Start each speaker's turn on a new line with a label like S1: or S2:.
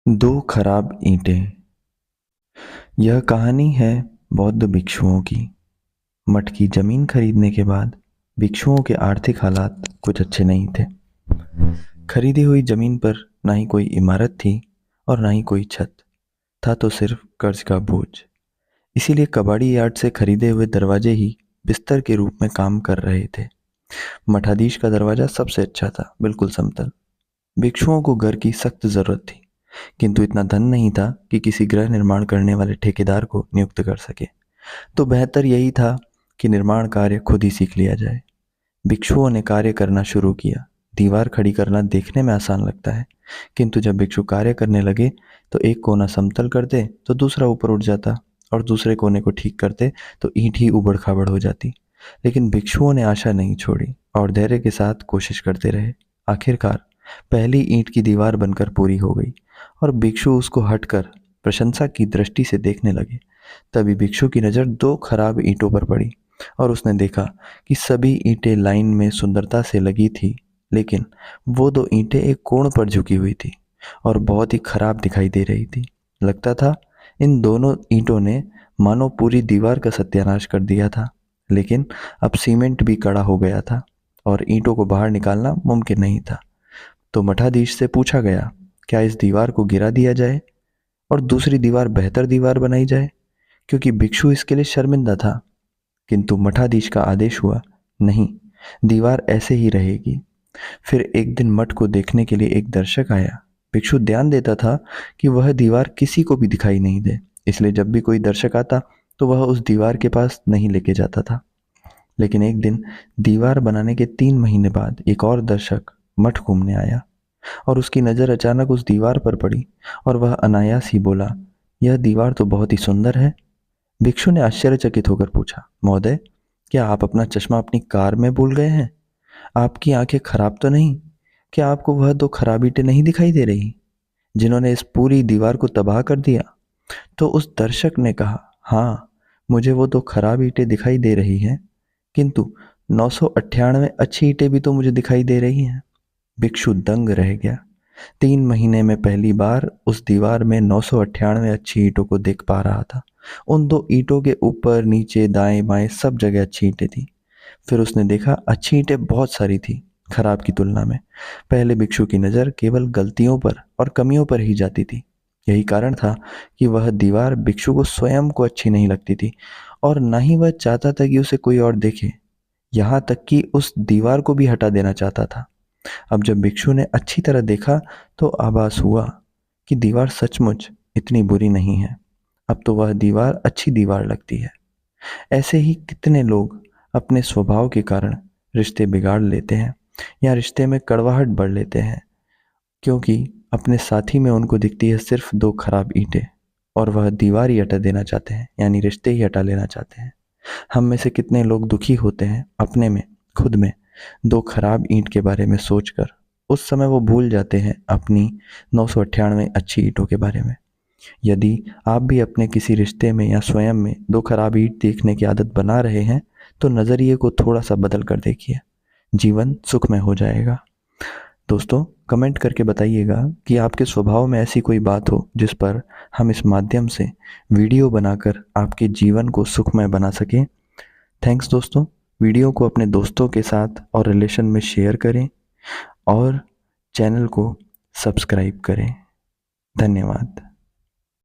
S1: दो खराब ईंटें। यह कहानी है बौद्ध भिक्षुओं की। मठ की जमीन खरीदने के बाद भिक्षुओं के आर्थिक हालात कुछ अच्छे नहीं थे। खरीदी हुई जमीन पर ना ही कोई इमारत थी और ना ही कोई छत, था तो सिर्फ कर्ज का बोझ। इसीलिए कबाड़ी यार्ड से खरीदे हुए दरवाजे ही बिस्तर के रूप में काम कर रहे थे। मठाधीश का दरवाजा सबसे अच्छा था, बिल्कुल समतल। भिक्षुओं को घर की सख्त जरूरत थी, किंतु इतना धन नहीं था कि किसी गृह निर्माण करने वाले ठेकेदार को नियुक्त कर सके। तो बेहतर यही था कि निर्माण कार्य खुद ही सीख लिया जाए। भिक्षुओं ने कार्य करना शुरू किया। दीवार खड़ी करना देखने में आसान लगता है, किंतु जब भिक्षु कार्य करने लगे तो एक कोना समतल करते तो दूसरा ऊपर उठ जाता, और दूसरे कोने को ठीक करते तो ईंट ही उबड़ खाबड़ हो जाती। लेकिन भिक्षुओं ने आशा नहीं छोड़ी और धैर्य के साथ कोशिश करते रहे। आखिरकार पहली ईंट की दीवार बनकर पूरी हो गई और भिक्षु उसको हटकर प्रशंसा की दृष्टि से देखने लगे। तभी भिक्षु की नज़र दो खराब ईंटों पर पड़ी और उसने देखा कि सभी ईंटें लाइन में सुंदरता से लगी थी, लेकिन वो दो ईंटें एक कोण पर झुकी हुई थी और बहुत ही खराब दिखाई दे रही थी। लगता था इन दोनों ईंटों ने मानो पूरी दीवार का सत्यानाश कर दिया था। लेकिन अब सीमेंट भी कड़ा हो गया था और ईंटों को बाहर निकालना मुमकिन नहीं था। तो मठाधीश से पूछा गया, क्या इस दीवार को गिरा दिया जाए और दूसरी दीवार बेहतर दीवार बनाई जाए, क्योंकि भिक्षु इसके लिए शर्मिंदा था। किंतु मठाधीश का आदेश हुआ, नहीं, दीवार ऐसे ही रहेगी। फिर एक दिन मठ को देखने के लिए एक दर्शक आया। भिक्षु ध्यान देता था कि वह दीवार किसी को भी दिखाई नहीं दे, इसलिए जब भी कोई दर्शक आता तो वह उस दीवार के पास नहीं लेके जाता था। लेकिन एक दिन दीवार बनाने के 3 महीने बाद एक और दर्शक मठ घूमने आया और उसकी नज़र अचानक उस दीवार पर पड़ी और वह अनायास ही बोला, यह दीवार तो बहुत ही सुंदर है। भिक्षु ने आश्चर्यचकित होकर पूछा, महोदय, क्या आप अपना चश्मा अपनी कार में भूल गए हैं? आपकी आंखें खराब तो नहीं? क्या आपको वह दो खराब ईंटें नहीं दिखाई दे रही जिन्होंने इस पूरी दीवार को तबाह कर दिया? तो उस दर्शक ने कहा, हाँ, मुझे वो दो खराब ईंटें दिखाई दे रही हैं, किंतु 998 अच्छी ईंटें भी तो मुझे दिखाई दे रही हैं। भिक्षु दंग रह गया। 3 महीने में पहली बार उस दीवार में 998 अच्छी ईंटों को देख पा रहा था। उन दो ईंटों के ऊपर नीचे दाएं बाएं सब जगह अच्छी ईंटें थी। फिर उसने देखा अच्छी ईंटें बहुत सारी थी, खराब की तुलना में। पहले भिक्षु की नज़र केवल गलतियों पर और कमियों पर ही जाती थी। यही कारण था कि वह दीवार भिक्षु को स्वयं को अच्छी नहीं लगती थी और न ही वह चाहता था कि उसे कोई और देखे। यहाँ तक कि उस दीवार को भी हटा देना चाहता था। अब जब भिक्षु ने अच्छी तरह देखा तो आभास हुआ कि दीवार सचमुच इतनी बुरी नहीं है। अब तो वह दीवार अच्छी दीवार लगती है। ऐसे ही कितने लोग अपने स्वभाव के कारण रिश्ते बिगाड़ लेते हैं या रिश्ते में कड़वाहट बढ़ लेते हैं, क्योंकि अपने साथी में उनको दिखती है सिर्फ दो खराब ईंटें और वह दीवार ही हटा देना चाहते हैं, यानी रिश्ते ही हटा लेना चाहते हैं। हम में से कितने लोग दुखी होते हैं अपने में, खुद में, दो खराब ईंट के बारे में सोचकर। उस समय वो भूल जाते हैं अपनी 998 अच्छी ईंटों के बारे में। यदि आप भी अपने किसी रिश्ते में या स्वयं में दो खराब ईंट देखने की आदत बना रहे हैं तो नज़रिए को थोड़ा सा बदल कर देखिए, जीवन सुखमय हो जाएगा। दोस्तों, कमेंट करके बताइएगा कि आपके स्वभाव में ऐसी कोई बात हो जिस पर हम इस माध्यम से वीडियो बनाकर आपके जीवन को सुखमय बना सकें। थैंक्स दोस्तों। वीडियो को अपने दोस्तों के साथ और रिलेशन में शेयर करें और चैनल को सब्सक्राइब करें। धन्यवाद।